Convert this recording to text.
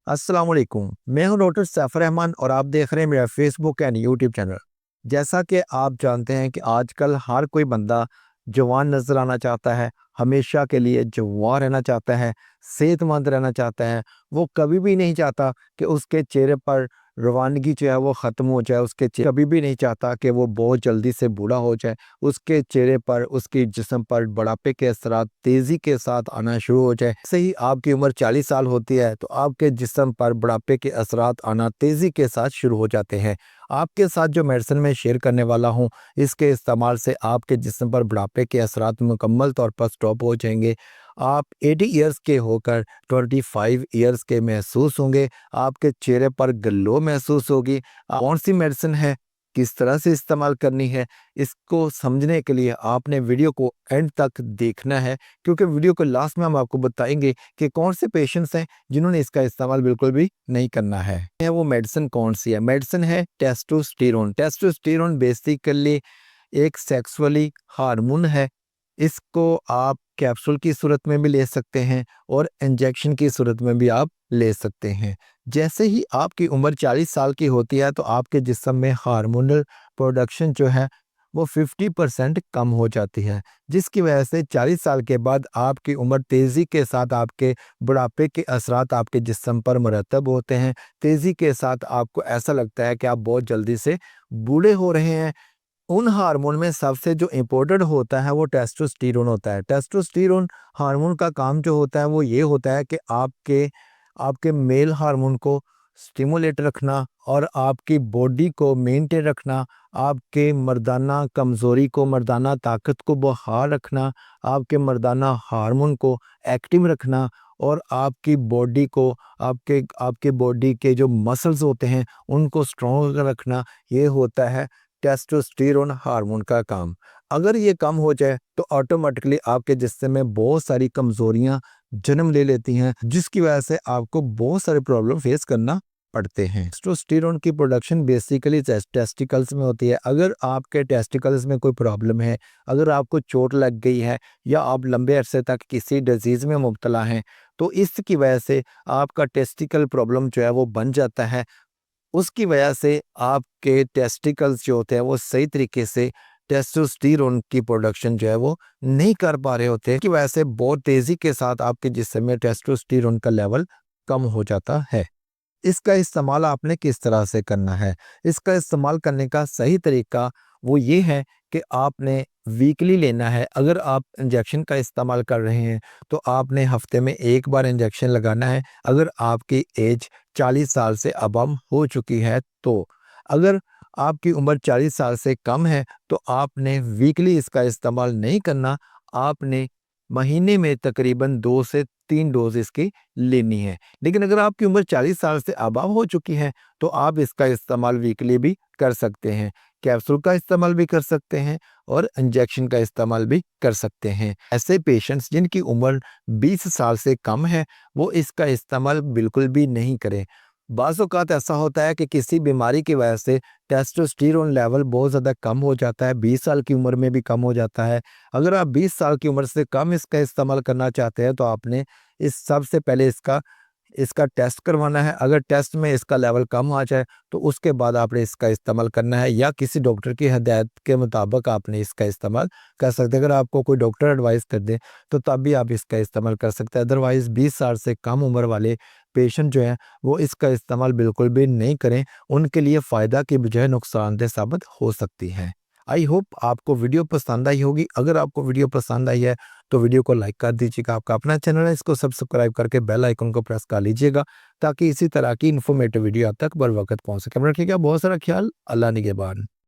अस्सलाम वालेकुम। मैं हूं डॉक्टर सैफर रहमान और आप देख रहे हैं मेरा फेसबुक एंड यूट्यूब चैनल। जैसा कि आप जानते हैं कि आजकल हर कोई बंदा जवान नज़र आना चाहता है, हमेशा के लिए जवान रहना चाहता है, सेहतमंद रहना चाहता है। वो कभी भी नहीं चाहता कि उसके चेहरे पर रवानगी जो है वो ख़त्म हो जाए, कभी भी नहीं चाहता कि वो बहुत जल्दी से बूढ़ा हो जाए। उसके चेहरे पर, उसके जिस्म पर बुढ़ापे के असरात तेज़ी के साथ आना शुरू हो जाए। जैसे ही आपकी उम्र 40 साल होती है तो आपके जिस्म पर बुढ़ापे के असरात आना तेज़ी के साथ शुरू हो जाते हैं। आपके साथ जो मेडिसिन मैं शेयर करने वाला हूँ, इसके इस्तेमाल से आपके जिस्म पर बुढ़ापे के असरात मुकम्मल तौर पर स्टॉप हो जाएँगे। आप 80 इयर्स के होकर 25 इयर्स के महसूस होंगे। आपके चेहरे पर ग्लो महसूस होगी। कौन-सी मेडिसिन है, किस तरह से इस्तेमाल करनी है, इसको समझने के लिए आपने वीडियो को एंड तक देखना है, क्योंकि वीडियो के लास्ट में हम आपको बताएँगे कि कौन से पेशेंट्स हैं जिन्होंने इसका इस्तेमाल बिल्कुल भी नहीं करना है। वो मेडिसिन कौन-सी है? मेडिसिन है टेस्टोस्टेरोन। टेस्टोस्टेरोन बेसिकली एक सेक्सुअली हार्मोन है। इसको आप कैप्सूल की सूरत में भी ले सकते हैं और इंजेक्शन की सूरत में भी आप ले सकते हैं। जैसे ही आपकी उम्र 40 साल की होती है तो आपके जिस्म में हार्मोनल प्रोडक्शन जो है वो 50% कम हो जाती है, जिसकी वजह से 40 साल के बाद आपकी उम्र तेज़ी के साथ आपके बुढ़ापे के असरात आपके जिस्म पर मुरतब होते हैं। तेज़ी के साथ आपको ऐसा लगता है कि आप बहुत जल्दी से बूढ़े हो रहे हैं। उन हार्मोन में सबसे जो इम्पोर्टेंट होता है वो टेस्टोस्टेरोन होता है। टेस्टोस्टेरोन हार्मोन का काम जो होता है वो ये होता है कि आपके आपके मेल हार्मोन को स्टिमुलेट रखना और आपकी बॉडी को मेंटेन रखना, आपके मर्दाना कमज़ोरी को, मर्दाना ताकत को बहाल रखना, आपके मर्दाना हार्मोन को एक्टिव रखना और आपकी बॉडी को, आपके आपके बॉडी के जो मसल्स होते हैं उनको स्ट्रॉन्ग रखना, ये होता है टेस्टोस्टेरोन हार्मोन का काम। अगर ये कम हो जाए तो ऑटोमेटिकली आपके जिस्म में बहुत सारी कमज़ोरियाँ जन्म ले लेती हैं, जिसकी वजह से आपको बहुत सारे प्रॉब्लम फेस करना पड़ते हैं। टेस्टोस्टेरोन की प्रोडक्शन बेसिकली टेस्टिकल्स में होती है। अगर आपके टेस्टिकल्स में कोई प्रॉब्लम है, अगर आपको चोट लग गई है या आप लंबे अरसे तक किसी डिजीज़ में मुब्तला हैं, तो इसकी वजह से आपका टेस्टिकल प्रॉब्लम जो है वो बन जाता है। उसकी वजह से आपके टेस्टिकल्स जो होते हैं वो सही तरीके से टेस्टोस्टेरोन की प्रोडक्शन जो है वो नहीं कर पा रहे होते, की वजह से बहुत तेज़ी के साथ आपके जिस्म में टेस्टोस्टेरोन का लेवल कम हो जाता है। इसका इस्तेमाल आपने किस तरह से करना है? इसका इस्तेमाल करने का सही तरीका वो ये है कि आपने वीकली लेना है। अगर आप इंजेक्शन का इस्तेमाल कर रहे हैं, तो आपने हफ्ते में 1 बार इंजेक्शन लगाना है, अगर आपकी एज 40 साल से अबव हो चुकी है तो। अगर आपकी उम्र 40 साल से कम है, तो आपने वीकली इसका इस्तेमाल नहीं करना, आपने महीने में तकरीबन 2 से 3 डोज़ इसकी लेनी है। लेकिन अगर आपकी उम्र 40 साल से अबव हो चुकी है, तो आप इसका इस्तेमाल वीकली भी कर सकते हैं। कैप्सूल का इस्तेमाल भी कर सकते हैं और इंजेक्शन का इस्तेमाल भी कर सकते हैं। ऐसे पेशेंट्स जिनकी उम्र 20 साल से कम है, वो इसका इस्तेमाल बिल्कुल भी नहीं करें। बाज़ औक़ात ऐसा होता है कि किसी बीमारी की वजह से टेस्टोस्टेरोन लेवल बहुत ज़्यादा कम हो जाता है, 20 साल की उम्र में भी कम हो जाता है। अगर आप 20 साल की उम्र से कम इसका इस्तेमाल करना चाहते हैं, तो आपने इस सबसे पहले इसका इसका टेस्ट करवाना है। अगर टेस्ट में इसका लेवल कम आ जाए, तो उसके बाद आपने इसका इस्तेमाल करना है या किसी डॉक्टर की हिदायत के मुताबिक आपने इसका इस्तेमाल कर सकते हैं। अगर आपको कोई डॉक्टर एडवाइस कर दे, तो तब भी आप इसका इस्तेमाल कर सकते हैं। अदरवाइज़ 20 साल से कम उम्र वाले पेशेंट जो हैं, वो इसका इस्तेमाल बिल्कुल भी नहीं करें। उनके लिए फ़ायदा की बजाय नुकसानदेह साबित हो सकती है। आई होप आपको वीडियो पसंद आई होगी। अगर आपको वीडियो पसंद आई है, तो वीडियो को लाइक कर दीजिएगा। आपका अपना चैनल है, इसको सब्सक्राइब करके बेल आइकन को प्रेस कर लीजिएगा, ताकि इसी तरह की इन्फॉर्मेटिव वीडियो आप तक बर वक़्त पहुँच सके। अपना रखिएगा बहुत सारा ख्याल। अल्लाह निगहबान।